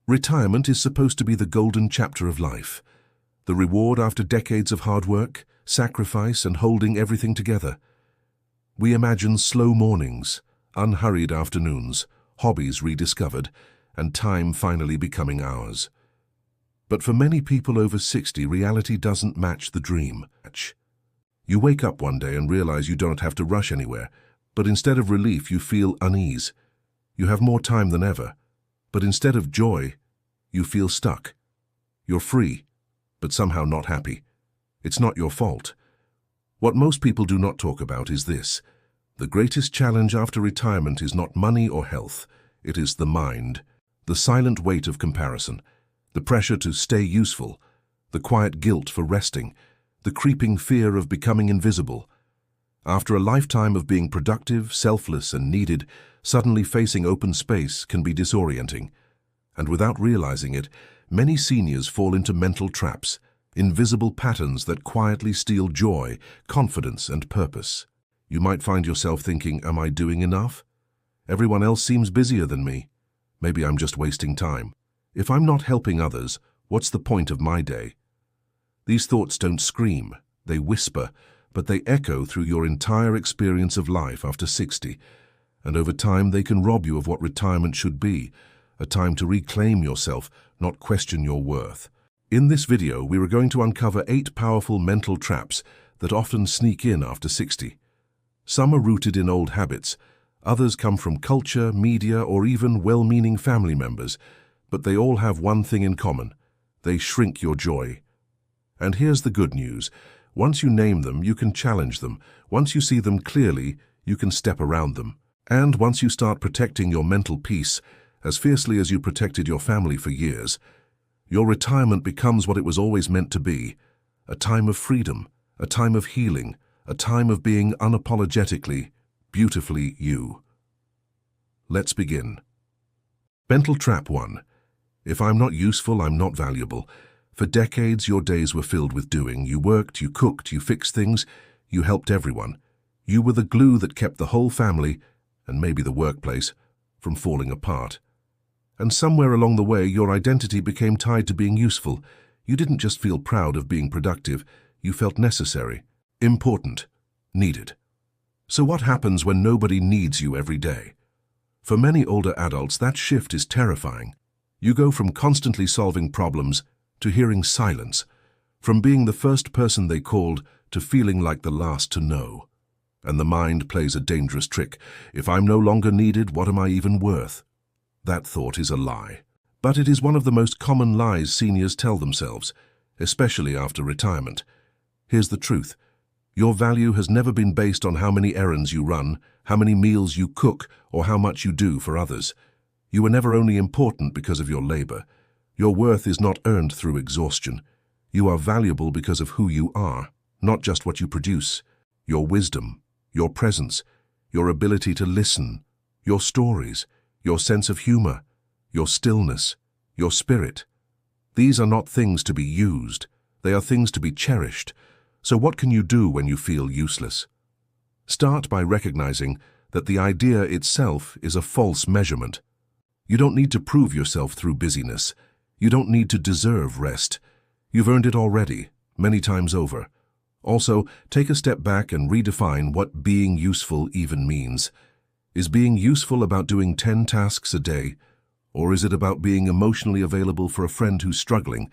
Retirement is supposed to be the golden chapter of life, the reward after decades of hard work, sacrifice, and holding everything together. We imagine slow mornings, unhurried afternoons, hobbies rediscovered, and time finally becoming ours. But for many people over 60, reality doesn't match the dream. You wake up one day and realize you don't have to rush anywhere, but instead of relief, you feel unease. You have more time than ever, but instead of joy, you feel stuck. You're free, but somehow not happy. It's not your fault. What most people do not talk about is this. The greatest challenge after retirement is not money or health. It is the mind, the silent weight of comparison, the pressure to stay useful, the quiet guilt for resting, the creeping fear of becoming invisible. After a lifetime of being productive, selfless, and needed, suddenly facing open space can be disorienting. And without realizing it, many seniors fall into mental traps, invisible patterns that quietly steal joy, confidence, and purpose. You might find yourself thinking, am I doing enough? Everyone else seems busier than me. Maybe I'm just wasting time. If I'm not helping others, what's the point of my day? These thoughts don't scream, they whisper, but they echo through your entire experience of life after 60, and over time they can rob you of what retirement should be, a time to reclaim yourself, not question your worth. In this video, we are going to uncover 8 powerful mental traps that often sneak in after 60. Some are rooted in old habits, others come from culture, media, or even well-meaning family members, but they all have one thing in common: they shrink your joy. And here's the good news. Once you name them, you can challenge them. Once you see them clearly, you can step around them. And once you start protecting your mental peace, as fiercely as you protected your family for years, your retirement becomes what it was always meant to be: a time of freedom, a time of healing, a time of being unapologetically, beautifully you. Let's begin. Mental trap 1. If I'm not useful, I'm not valuable. For decades, your days were filled with doing. You worked, you cooked, you fixed things, you helped everyone. You were the glue that kept the whole family, and maybe the workplace, from falling apart. And somewhere along the way, your identity became tied to being useful. You didn't just feel proud of being productive, you felt necessary, important, needed. So what happens when nobody needs you every day? For many older adults, that shift is terrifying. You go from constantly solving problems to hearing silence, from being the first person they called to feeling like the last to know. And the mind plays a dangerous trick. If I'm no longer needed, what am I even worth? That thought is a lie. But it is one of the most common lies seniors tell themselves, especially after retirement. Here's the truth. Your value has never been based on how many errands you run, how many meals you cook, or how much you do for others. You were never only important because of your labor. Your worth is not earned through exhaustion. You are valuable because of who you are, not just what you produce. Your wisdom, your presence, your ability to listen, your stories, your sense of humor, your stillness, your spirit. These are not things to be used. They are things to be cherished. So what can you do when you feel useless? Start by recognizing that the idea itself is a false measurement. You don't need to prove yourself through busyness. You don't need to deserve rest. You've earned it already, many times over. Also, take a step back and redefine what being useful even means. Is being useful about doing 10 tasks a day? Or is it about being emotionally available for a friend who's struggling?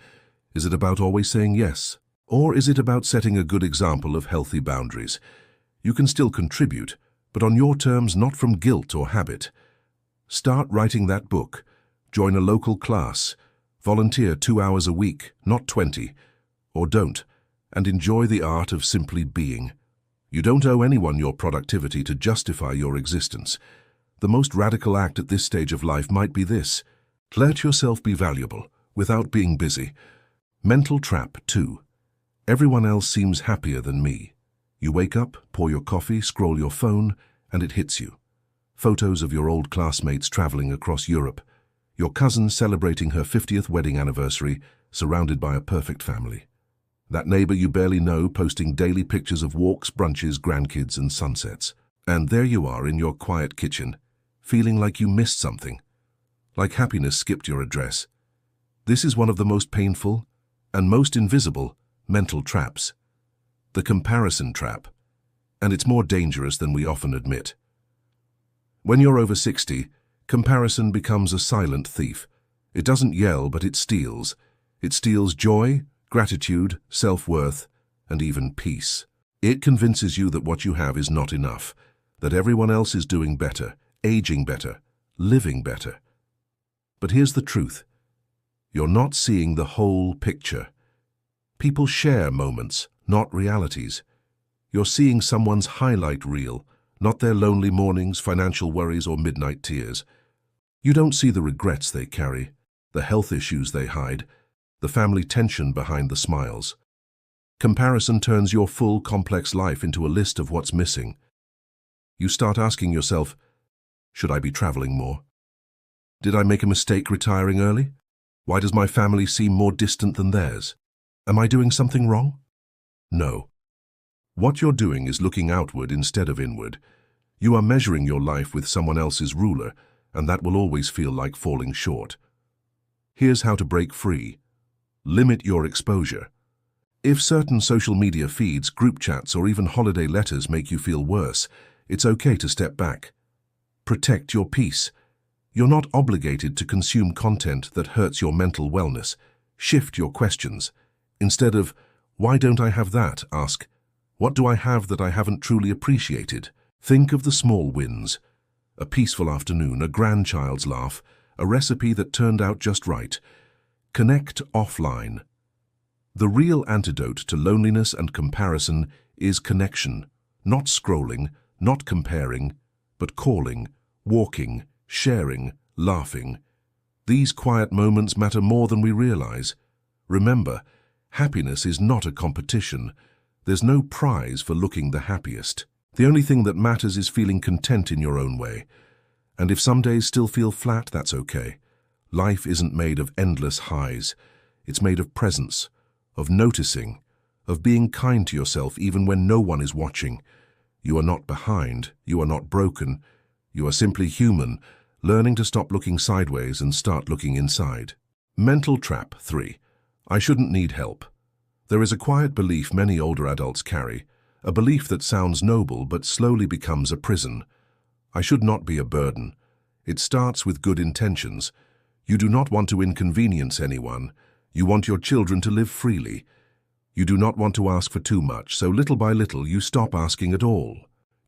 Is it about always saying yes? Or is it about setting a good example of healthy boundaries? You can still contribute, but on your terms, not from guilt or habit. Start writing that book. Join a local class. Volunteer 2 hours a week, not 20. Or don't, and enjoy the art of simply being. You don't owe anyone your productivity to justify your existence. The most radical act at this stage of life might be this: let yourself be valuable, without being busy. Mental trap 2. Everyone else seems happier than me. You wake up, pour your coffee, scroll your phone, and it hits you. Photos of your old classmates traveling across Europe. Your cousin celebrating her 50th wedding anniversary, surrounded by a perfect family. That neighbor you barely know posting daily pictures of walks, brunches, grandkids, and sunsets. And there you are in your quiet kitchen, feeling like you missed something. Like happiness skipped your address. This is one of the most painful and most invisible mental traps, the comparison trap, and it's more dangerous than we often admit. When you're over 60, comparison becomes a silent thief. It doesn't yell, but it steals. It steals joy, gratitude, self-worth, and even peace. It convinces you that what you have is not enough, that everyone else is doing better, aging better, living better. But here's the truth. You're not seeing the whole picture. People share moments, not realities. You're seeing someone's highlight reel, not their lonely mornings, financial worries, or midnight tears. You don't see the regrets they carry, the health issues they hide, the family tension behind the smiles. Comparison turns your full, complex life into a list of what's missing. You start asking yourself, should I be traveling more? Did I make a mistake retiring early? Why does my family seem more distant than theirs? Am I doing something wrong? No. What you're doing is looking outward instead of inward. You are measuring your life with someone else's ruler, and that will always feel like falling short. Here's how to break free. Limit your exposure. If certain social media feeds, group chats, or even holiday letters make you feel worse, it's okay to step back. Protect your peace. You're not obligated to consume content that hurts your mental wellness. Shift your questions. Instead of, why don't I have that? Ask, what do I have that I haven't truly appreciated? Think of the small wins. A peaceful afternoon, a grandchild's laugh, a recipe that turned out just right. Connect offline. The real antidote to loneliness and comparison is connection, not scrolling, not comparing, but calling, walking, sharing, laughing. These quiet moments matter more than we realize. Remember, happiness is not a competition. There's no prize for looking the happiest. The only thing that matters is feeling content in your own way. And if some days still feel flat, that's okay. Life isn't made of endless highs. It's made of presence, of noticing, of being kind to yourself even when no one is watching. You are not behind. You are not broken. You are simply human, learning to stop looking sideways and start looking inside. Mental trap 3. I shouldn't need help. There is a quiet belief many older adults carry, a belief that sounds noble but slowly becomes a prison. I should not be a burden. It starts with good intentions. You do not want to inconvenience anyone. You want your children to live freely. You do not want to ask for too much, so little by little you stop asking at all.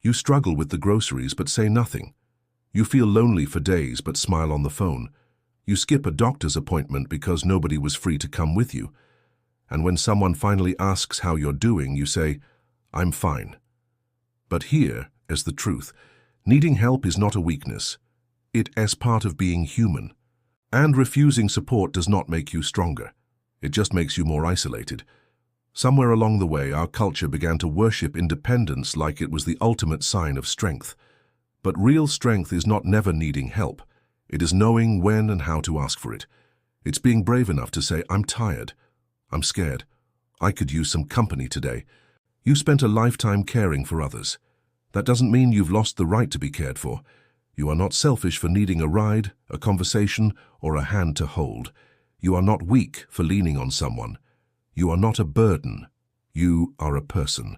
You struggle with the groceries but say nothing. You feel lonely for days but smile on the phone. You skip a doctor's appointment because nobody was free to come with you. And when someone finally asks how you're doing, you say, I'm fine. But here is the truth. Needing help is not a weakness. It is part of being human. And refusing support does not make you stronger. It just makes you more isolated. Somewhere along the way, our culture began to worship independence like it was the ultimate sign of strength. But real strength is not never needing help. It is knowing when and how to ask for it. It's being brave enough to say, I'm tired. I'm scared. I could use some company today. You spent a lifetime caring for others. That doesn't mean you've lost the right to be cared for. You are not selfish for needing a ride, a conversation, or a hand to hold. You are not weak for leaning on someone. You are not a burden. You are a person.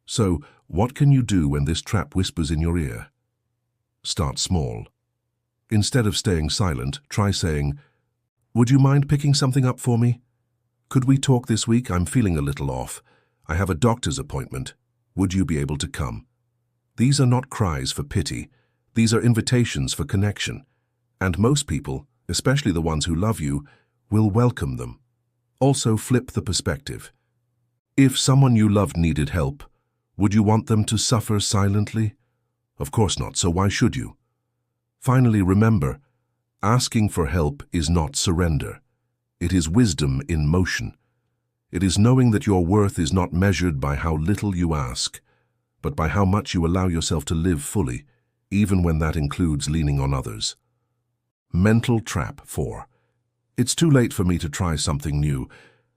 So, what can you do when this trap whispers in your ear? Start small. Instead of staying silent, try saying, would you mind picking something up for me? Could we talk this week? I'm feeling a little off. I have a doctor's appointment. Would you be able to come? These are not cries for pity. These are invitations for connection. And most people, especially the ones who love you, will welcome them. Also flip the perspective. If someone you loved needed help, would you want them to suffer silently? Of course not, so why should you? Finally, remember, asking for help is not surrender. It is wisdom in motion. It is knowing that your worth is not measured by how little you ask, but by how much you allow yourself to live fully, even when that includes leaning on others. Mental trap 4. It's too late for me to try something new.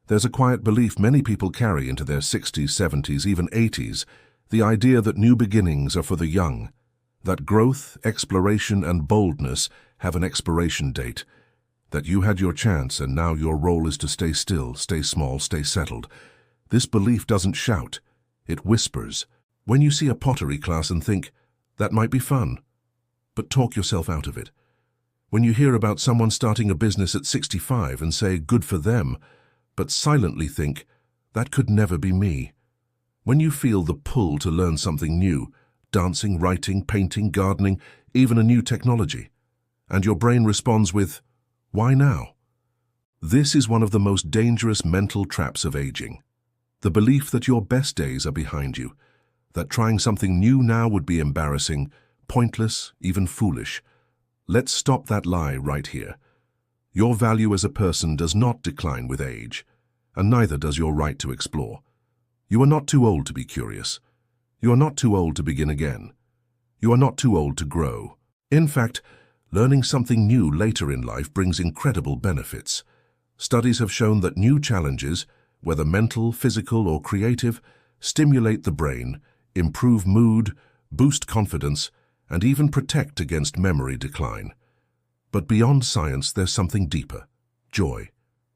There's a quiet belief many people carry into their 60s, 70s, even 80s, the idea that new beginnings are for the young, that growth, exploration, and boldness have an expiration date. that you had your chance and now your role is to stay still, stay small, stay settled. This belief doesn't shout, it whispers. When you see a pottery class and think, that might be fun, but talk yourself out of it. When you hear about someone starting a business at 65 and say, good for them, but silently think, that could never be me. When you feel the pull to learn something new, dancing, writing, painting, gardening, even a new technology, and your brain responds with, why now? This is one of the most dangerous mental traps of aging. The belief that your best days are behind you, that trying something new now would be embarrassing, pointless, even foolish. Let's stop that lie right here. Your value as a person does not decline with age, and neither does your right to explore. You are not too old to be curious. You are not too old to begin again. You are not too old to grow. In fact, learning something new later in life brings incredible benefits. Studies have shown that new challenges, whether mental, physical, or creative, stimulate the brain, improve mood, boost confidence, and even protect against memory decline. But beyond science, there's something deeper. Joy.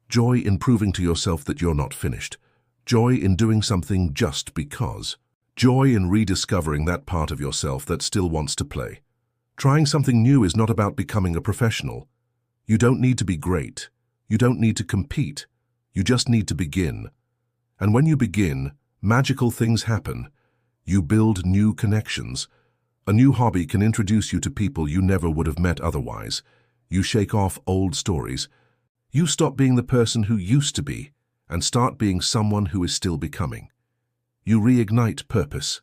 Joy in proving to yourself that you're not finished. Joy in doing something just because. Joy in rediscovering that part of yourself that still wants to play. Trying something new is not about becoming a professional. You don't need to be great. You don't need to compete. You just need to begin. And when you begin, magical things happen. You build new connections. A new hobby can introduce you to people you never would have met otherwise. You shake off old stories. You stop being the person who used to be and start being someone who is still becoming. You reignite purpose.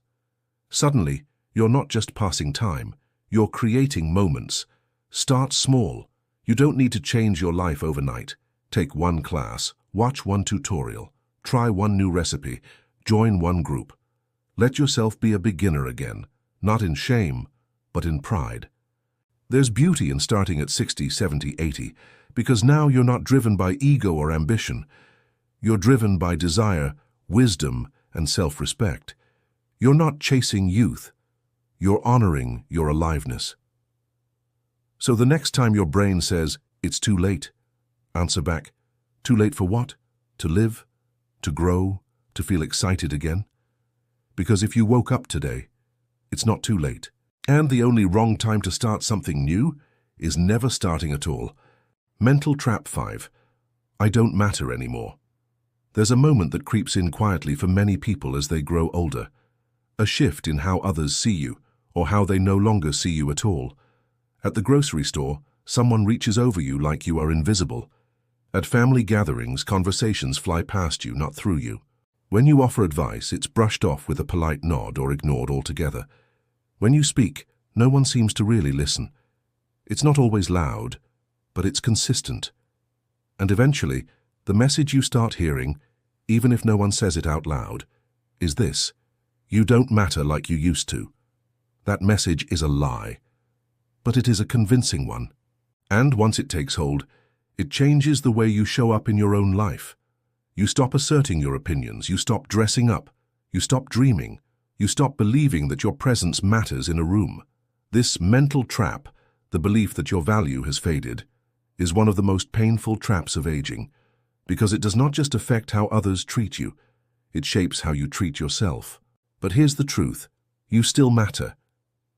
Suddenly, you're not just passing time, you're creating moments. Start small. You don't need to change your life overnight. Take one class, watch one tutorial, try one new recipe, join one group. Let yourself be a beginner again, not in shame, but in pride. There's beauty in starting at 60, 70, 80, because now you're not driven by ego or ambition. You're driven by desire, wisdom, and self-respect. You're not chasing youth. You're honoring your aliveness. So the next time your brain says, it's too late, answer back, too late for what? To live, to grow, to feel excited again? Because if you woke up today, it's not too late. And the only wrong time to start something new is never starting at all. Mental trap 5. I don't matter anymore. There's a moment that creeps in quietly for many people as they grow older. A shift in how others see you, or how they no longer see you at all. At the grocery store, someone reaches over you like you are invisible. At family gatherings, conversations fly past you, not through you. When you offer advice, it's brushed off with a polite nod or ignored altogether. When you speak, no one seems to really listen. It's not always loud, but it's consistent. And eventually, the message you start hearing, even if no one says it out loud, is this: you don't matter like you used to. That message is a lie, but it is a convincing one. And once it takes hold, it changes the way you show up in your own life. You stop asserting your opinions, you stop dressing up, you stop dreaming, you stop believing that your presence matters in a room. This mental trap, the belief that your value has faded, is one of the most painful traps of aging, because it does not just affect how others treat you, it shapes how you treat yourself. But here's the truth: you still matter.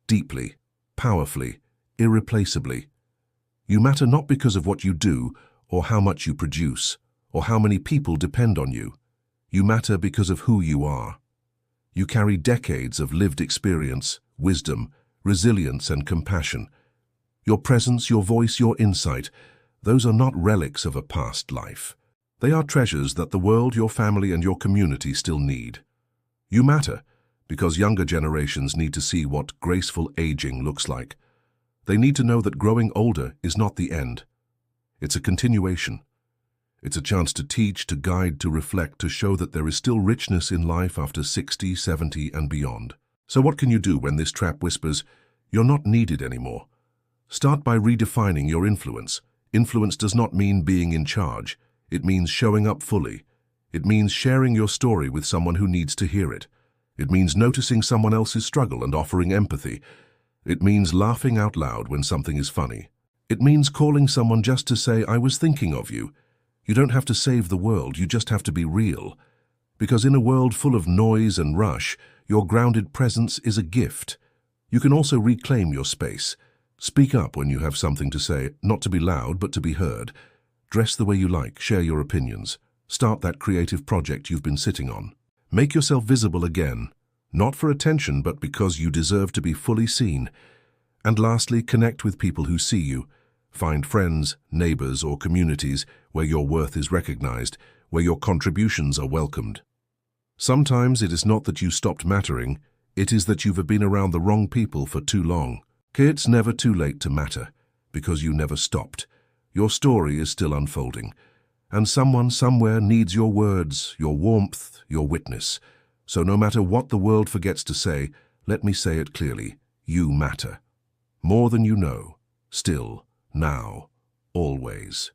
Deeply, powerfully, irreplaceably. You matter not because of what you do, or how much you produce, or how many people depend on you. You matter because of who you are. You carry decades of lived experience, wisdom, resilience, and compassion. Your presence, your voice, your insight, those are not relics of a past life. They are treasures that the world, your family, and your community still need. You matter because younger generations need to see what graceful aging looks like. They need to know that growing older is not the end. It's a continuation. It's a chance to teach, to guide, to reflect, to show that there is still richness in life after 60, 70, and beyond. So what can you do when this trap whispers, you're not needed anymore? Start by redefining your influence. Influence does not mean being in charge. It means showing up fully. It means sharing your story with someone who needs to hear it. It means noticing someone else's struggle and offering empathy. It means laughing out loud when something is funny. It means calling someone just to say, "I was thinking of you." You don't have to save the world, you just have to be real. Because in a world full of noise and rush, your grounded presence is a gift. You can also reclaim your space. Speak up when you have something to say, not to be loud, but to be heard. Dress the way you like, share your opinions. Start that creative project you've been sitting on. Make yourself visible again, not for attention, but because you deserve to be fully seen. And lastly, connect with people who see you. Find friends, neighbors, or communities where your worth is recognized, where your contributions are welcomed. Sometimes it is not that you stopped mattering, it is that you've been around the wrong people for too long. It's never too late to matter, because you never stopped. Your story is still unfolding, and someone somewhere needs your words, your warmth, your witness. So no matter what the world forgets to say, let me say it clearly, you matter. More than you know, still, now, always.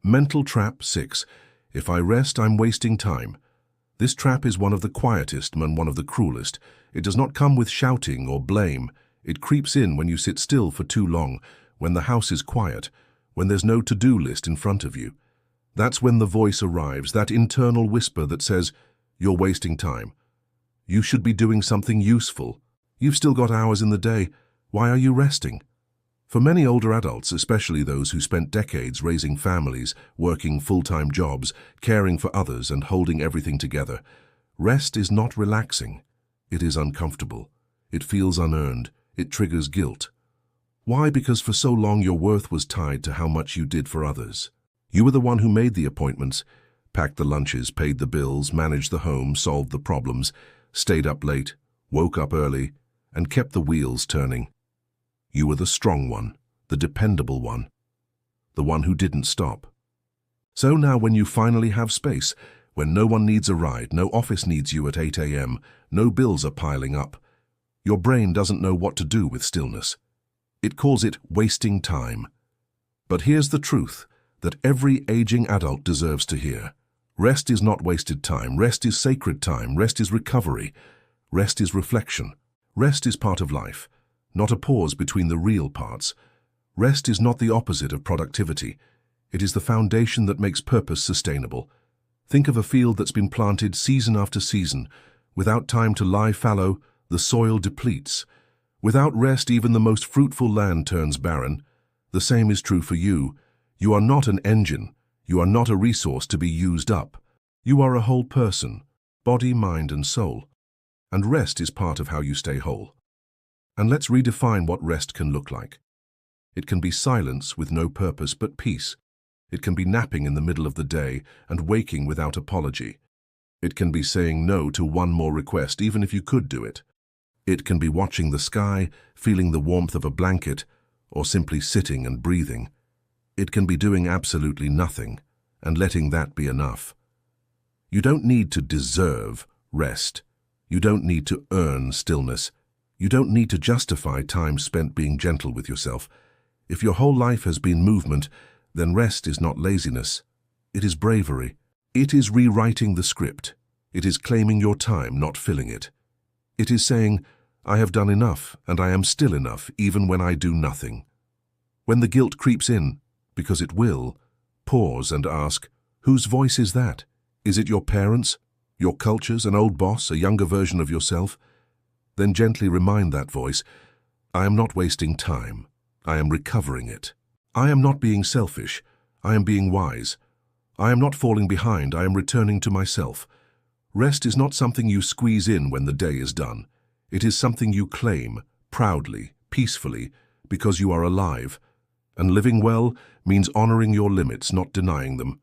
Mental Trap 6. If I rest, I'm wasting time. This trap is one of the quietest and one of the cruelest. It does not come with shouting or blame. It creeps in when you sit still for too long, when the house is quiet, when there's no to-do list in front of you. That's when the voice arrives, that internal whisper that says, "You're wasting time. You should be doing something useful. You've still got hours in the day. Why are you resting?" For many older adults, especially those who spent decades raising families, working full-time jobs, caring for others, and holding everything together, rest is not relaxing. It is uncomfortable. It feels unearned. It triggers guilt. Why? Because for so long your worth was tied to how much you did for others. You were the one who made the appointments, packed the lunches, paid the bills, managed the home, solved the problems, stayed up late, woke up early, and kept the wheels turning. You were the strong one, the dependable one, the one who didn't stop. So now when you finally have space, when no one needs a ride, no office needs you at 8 a.m., no bills are piling up, your brain doesn't know what to do with stillness. It calls it wasting time. But here's the truth that every aging adult deserves to hear. Rest is not wasted time. Rest is sacred time. Rest is recovery. Rest is reflection. Rest is part of life, not a pause between the real parts. Rest is not the opposite of productivity. It is the foundation that makes purpose sustainable. Think of a field that's been planted season after season. Without time to lie fallow, the soil depletes. Without rest, even the most fruitful land turns barren. The same is true for you. You are not an engine. You are not a resource to be used up. You are a whole person, body, mind, and soul. And rest is part of how you stay whole. And let's redefine what rest can look like. It can be silence with no purpose but peace. It can be napping in the middle of the day and waking without apology. It can be saying no to one more request, even if you could do it. It can be watching the sky, feeling the warmth of a blanket, or simply sitting and breathing. It can be doing absolutely nothing, and letting that be enough. You don't need to deserve rest. You don't need to earn stillness. You don't need to justify time spent being gentle with yourself. If your whole life has been movement, then rest is not laziness. It is bravery. It is rewriting the script. It is claiming your time, not filling it. It is saying, I have done enough, and I am still enough, even when I do nothing. When the guilt creeps in, because it will, pause and ask, whose voice is that? Is it your parents', your culture's, an old boss, a younger version of yourself? Then gently remind that voice, I am not wasting time. I am recovering it. I am not being selfish. I am being wise. I am not falling behind. I am returning to myself. Rest is not something you squeeze in when the day is done. It is something you claim, proudly, peacefully, because you are alive. And living well means honoring your limits, not denying them.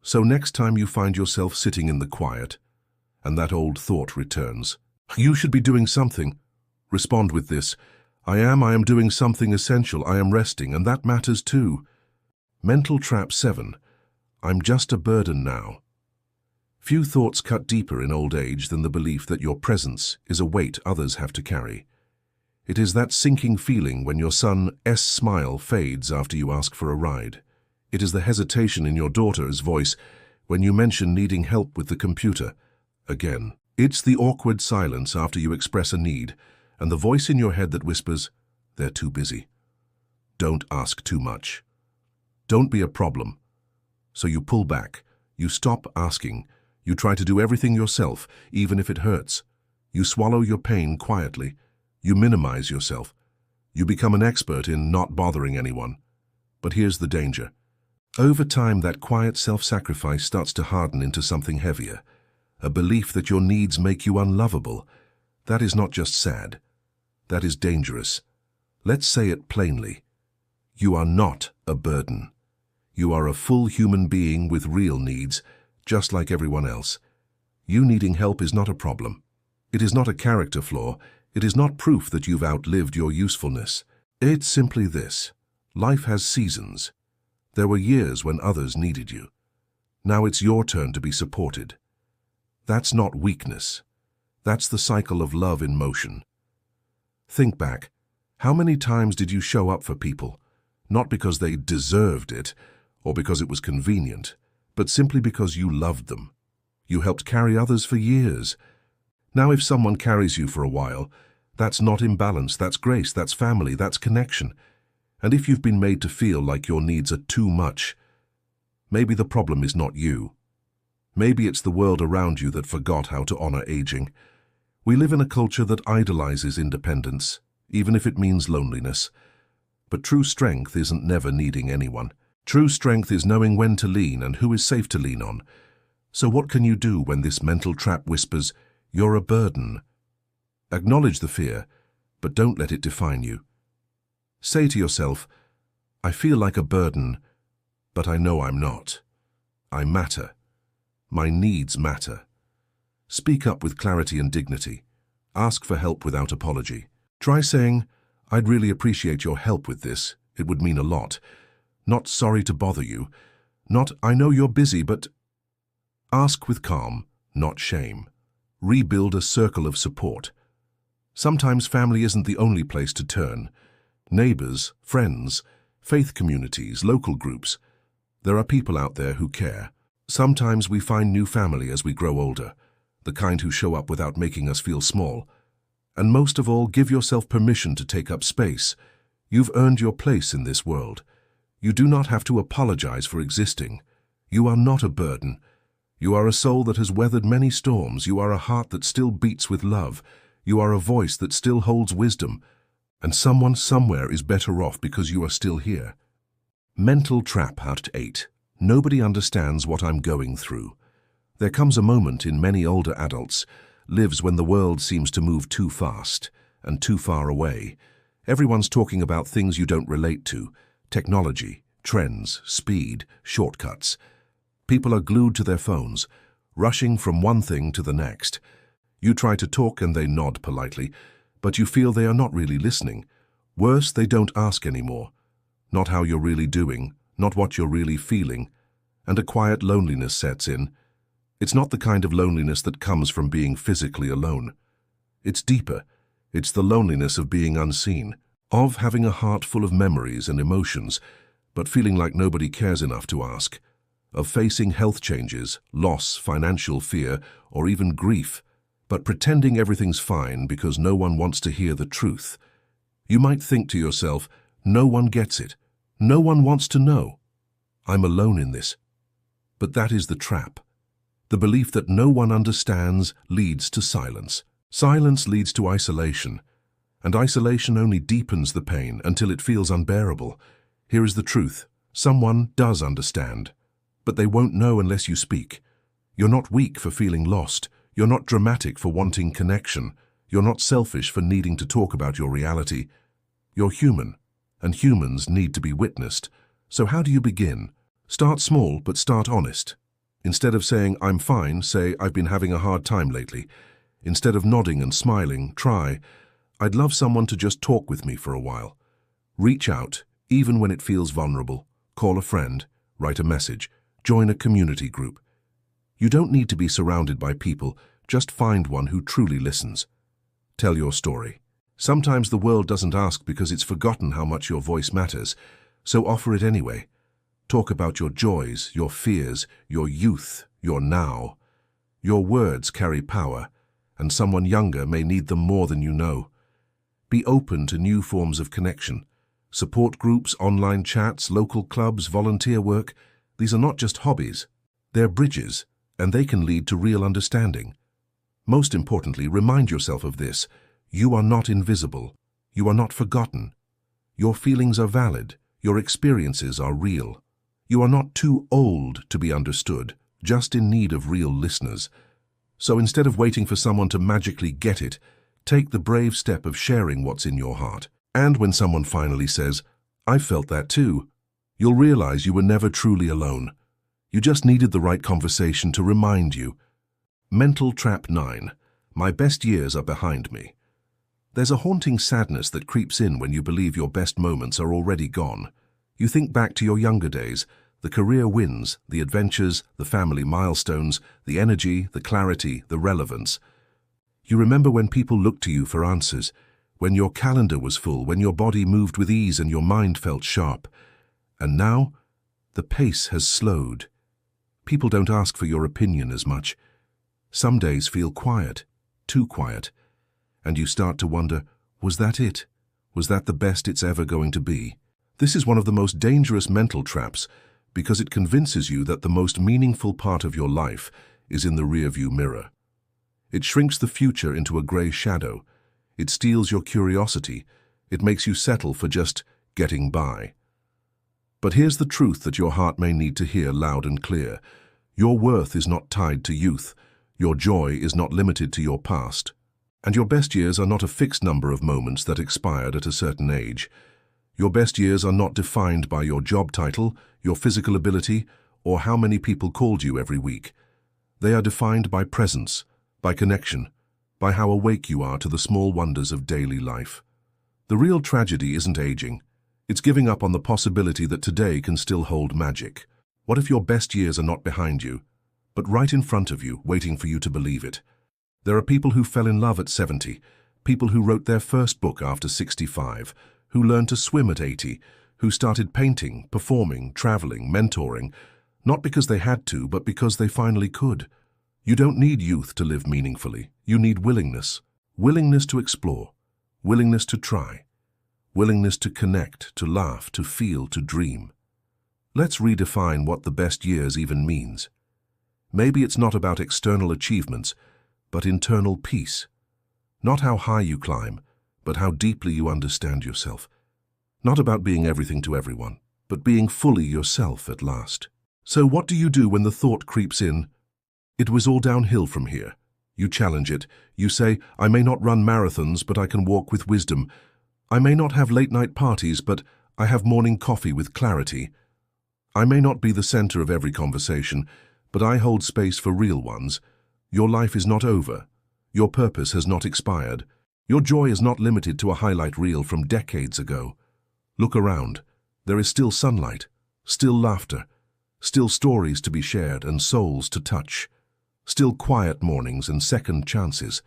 So next time you find yourself sitting in the quiet, and that old thought returns, you should be doing something. Respond with this, I am doing something essential, I am resting, and that matters too. Mental Trap 7. I'm just a burden now. Few thoughts cut deeper in old age than the belief that your presence is a weight others have to carry. It is that sinking feeling when your son's smile fades after you ask for a ride. It is the hesitation in your daughter's voice when you mention needing help with the computer. Again, it's the awkward silence after you express a need, and the voice in your head that whispers, they're too busy. Don't ask too much. Don't be a problem. So you pull back. You stop asking. You try to do everything yourself, even if it hurts. You swallow your pain quietly. You minimize yourself. You become an expert in not bothering anyone. But here's the danger. Over time, that quiet self-sacrifice starts to harden into something heavier. A belief that your needs make you unlovable. That is not just sad. That is dangerous. Let's say it plainly. You are not a burden. You are a full human being with real needs, just like everyone else. You needing help is not a problem. It is not a character flaw. It is not proof that you've outlived your usefulness. It's simply this. Life has seasons. There were years when others needed you. Now it's your turn to be supported. That's not weakness. That's the cycle of love in motion. Think back. How many times did you show up for people? Not because they deserved it, or because it was convenient, but simply because you loved them. You helped carry others for years. Now if someone carries you for a while, that's not imbalance, that's grace, that's family, that's connection. And if you've been made to feel like your needs are too much, maybe the problem is not you. Maybe it's the world around you that forgot how to honor aging. We live in a culture that idolizes independence, even if it means loneliness. But true strength isn't never needing anyone. True strength is knowing when to lean and who is safe to lean on. So what can you do when this mental trap whispers, "You're a burden"? Acknowledge the fear, but don't let it define you. Say to yourself, "I feel like a burden, but I know I'm not. I matter. My needs matter." Speak up with clarity and dignity. Ask for help without apology. Try saying, "I'd really appreciate your help with this. It would mean a lot." Not "sorry to bother you." Not "I know you're busy, but..." Ask with calm, not shame. Rebuild a circle of support. Sometimes family isn't the only place to turn. Neighbors, friends, faith communities, local groups. There are people out there who care. Sometimes we find new family as we grow older, the kind who show up without making us feel small. And most of all, give yourself permission to take up space. You've earned your place in this world. You do not have to apologize for existing. You are not a burden. You are a soul that has weathered many storms. You are a heart that still beats with love. You are a voice that still holds wisdom. And someone somewhere is better off because you are still here. Mental trap part 8. Nobody understands what I'm going through. There comes a moment in many older adults' lives when the world seems to move too fast and too far away. Everyone's talking about things you don't relate to. Technology, trends, speed, shortcuts. People are glued to their phones, rushing from one thing to the next. You try to talk and they nod politely, but you feel they are not really listening. Worse, they don't ask anymore. Not how you're really doing, not what you're really feeling. And a quiet loneliness sets in. It's not the kind of loneliness that comes from being physically alone. It's deeper. It's the loneliness of being unseen, of having a heart full of memories and emotions, but feeling like nobody cares enough to ask, of facing health changes, loss, financial fear, or even grief, but pretending everything's fine because no one wants to hear the truth. You might think to yourself, no one gets it. No one wants to know. I'm alone in this. But that is the trap. The belief that no one understands leads to silence. Silence leads to isolation. And isolation only deepens the pain until it feels unbearable. Here is the truth. Someone does understand. But they won't know unless you speak. You're not weak for feeling lost. You're not dramatic for wanting connection. You're not selfish for needing to talk about your reality. You're human, and humans need to be witnessed. So how do you begin? Start small, but start honest. Instead of saying, "I'm fine," say, "I've been having a hard time lately." Instead of nodding and smiling, try, "I'd love someone to just talk with me for a while." Reach out, even when it feels vulnerable. Call a friend, write a message, join a community group. You don't need to be surrounded by people, just find one who truly listens. Tell your story. Sometimes the world doesn't ask because it's forgotten how much your voice matters, so offer it anyway. Talk about your joys, your fears, your youth, your now. Your words carry power, and someone younger may need them more than you know. Be open to new forms of connection. Support groups, online chats, local clubs, volunteer work, these are not just hobbies. They're bridges, and they can lead to real understanding. Most importantly, remind yourself of this. You are not invisible. You are not forgotten. Your feelings are valid. Your experiences are real. You are not too old to be understood, just in need of real listeners. So instead of waiting for someone to magically get it, take the brave step of sharing what's in your heart. And when someone finally says, "I felt that too," you'll realize you were never truly alone. You just needed the right conversation to remind you. Mental Trap 9. My best years are behind me. There's a haunting sadness that creeps in when you believe your best moments are already gone. You think back to your younger days, the career wins, the adventures, the family milestones, the energy, the clarity, the relevance. You remember when people looked to you for answers, when your calendar was full, when your body moved with ease and your mind felt sharp. And now, the pace has slowed. People don't ask for your opinion as much. Some days feel quiet, too quiet. And you start to wonder, was that it? Was that the best it's ever going to be? This is one of the most dangerous mental traps because it convinces you that the most meaningful part of your life is in the rearview mirror. It shrinks the future into a grey shadow. It steals your curiosity. It makes you settle for just getting by. But here's the truth that your heart may need to hear loud and clear. Your worth is not tied to youth. Your joy is not limited to your past. And your best years are not a fixed number of moments that expired at a certain age. Your best years are not defined by your job title, your physical ability, or how many people called you every week. They are defined by presence, by connection, by how awake you are to the small wonders of daily life. The real tragedy isn't aging. It's giving up on the possibility that today can still hold magic. What if your best years are not behind you, but right in front of you, waiting for you to believe it? There are people who fell in love at 70, people who wrote their first book after 65, who learned to swim at 80, who started painting, performing, traveling, mentoring, not because they had to, but because they finally could. You don't need youth to live meaningfully. You need willingness. Willingness to explore. Willingness to try. Willingness to connect, to laugh, to feel, to dream. Let's redefine what the best years even means. Maybe it's not about external achievements, but internal peace. Not how high you climb, but how deeply you understand yourself. Not about being everything to everyone, but being fully yourself at last. So what do you do when the thought creeps in? It was all downhill from here. You challenge it. You say, I may not run marathons, but I can walk with wisdom. I may not have late-night parties, but I have morning coffee with clarity. I may not be the center of every conversation, but I hold space for real ones. Your life is not over. Your purpose has not expired. Your joy is not limited to a highlight reel from decades ago. Look around. There is still sunlight, still laughter, still stories to be shared and souls to touch, still quiet mornings and second chances,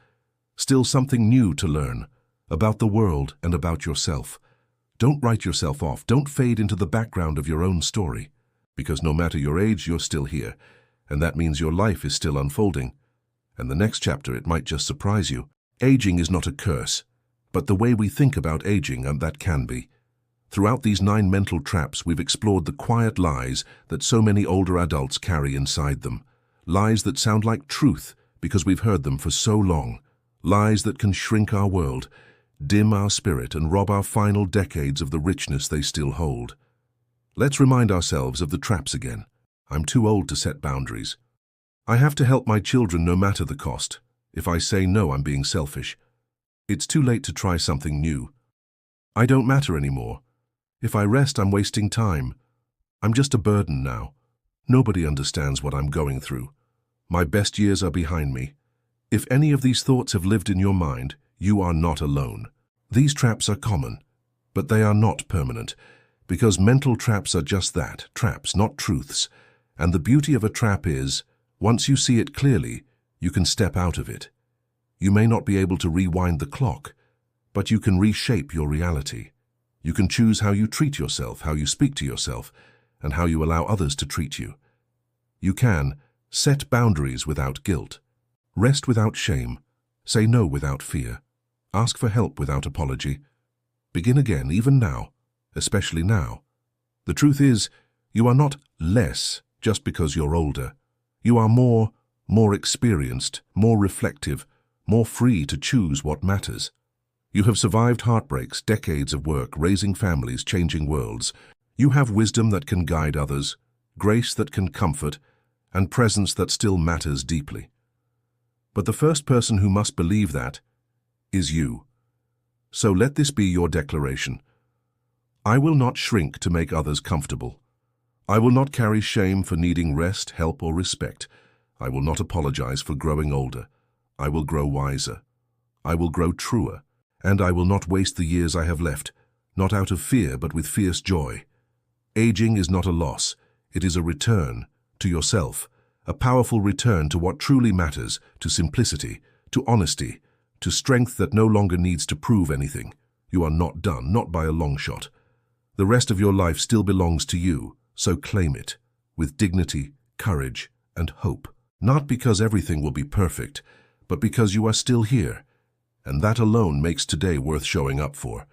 still something new to learn about the world and about yourself. Don't write yourself off. Don't fade into the background of your own story, because no matter your age, you're still here, and that means your life is still unfolding. And the next chapter, it might just surprise you. Aging is not a curse, but the way we think about aging, and that can be. Throughout these 9 mental traps, we've explored the quiet lies that so many older adults carry inside them. Lies that sound like truth because we've heard them for so long. Lies that can shrink our world, dim our spirit, and rob our final decades of the richness they still hold. Let's remind ourselves of the traps again. I'm too old to set boundaries. I have to help my children no matter the cost. If I say no, I'm being selfish. It's too late to try something new. I don't matter anymore. If I rest, I'm wasting time. I'm just a burden now. Nobody understands what I'm going through. My best years are behind me. If any of these thoughts have lived in your mind, you are not alone. These traps are common, but they are not permanent, because mental traps are just that, traps, not truths. And the beauty of a trap is, once you see it clearly, you can step out of it. You may not be able to rewind the clock, but you can reshape your reality. You can choose how you treat yourself, how you speak to yourself, and how you allow others to treat you. You can set boundaries without guilt, rest without shame, say no without fear, ask for help without apology. Begin again, even now, especially now. The truth is, you are not less just because you're older. You are more experienced, more reflective, more free to choose what matters. You have survived heartbreaks, decades of work, raising families, changing worlds. You have wisdom that can guide others, grace that can comfort, and presence that still matters deeply. But the first person who must believe that is you. So let this be your declaration. I will not shrink to make others comfortable. I will not carry shame for needing rest, help, or respect. I will not apologize for growing older. I will grow wiser. I will grow truer. And I will not waste the years I have left, not out of fear, but with fierce joy. Aging is not a loss. It is a return to yourself, a powerful return to what truly matters, to simplicity, to honesty, to strength that no longer needs to prove anything. You are not done, not by a long shot. The rest of your life still belongs to you, so claim it, with dignity, courage, and hope. Not because everything will be perfect, but because you are still here. And that alone makes today worth showing up for.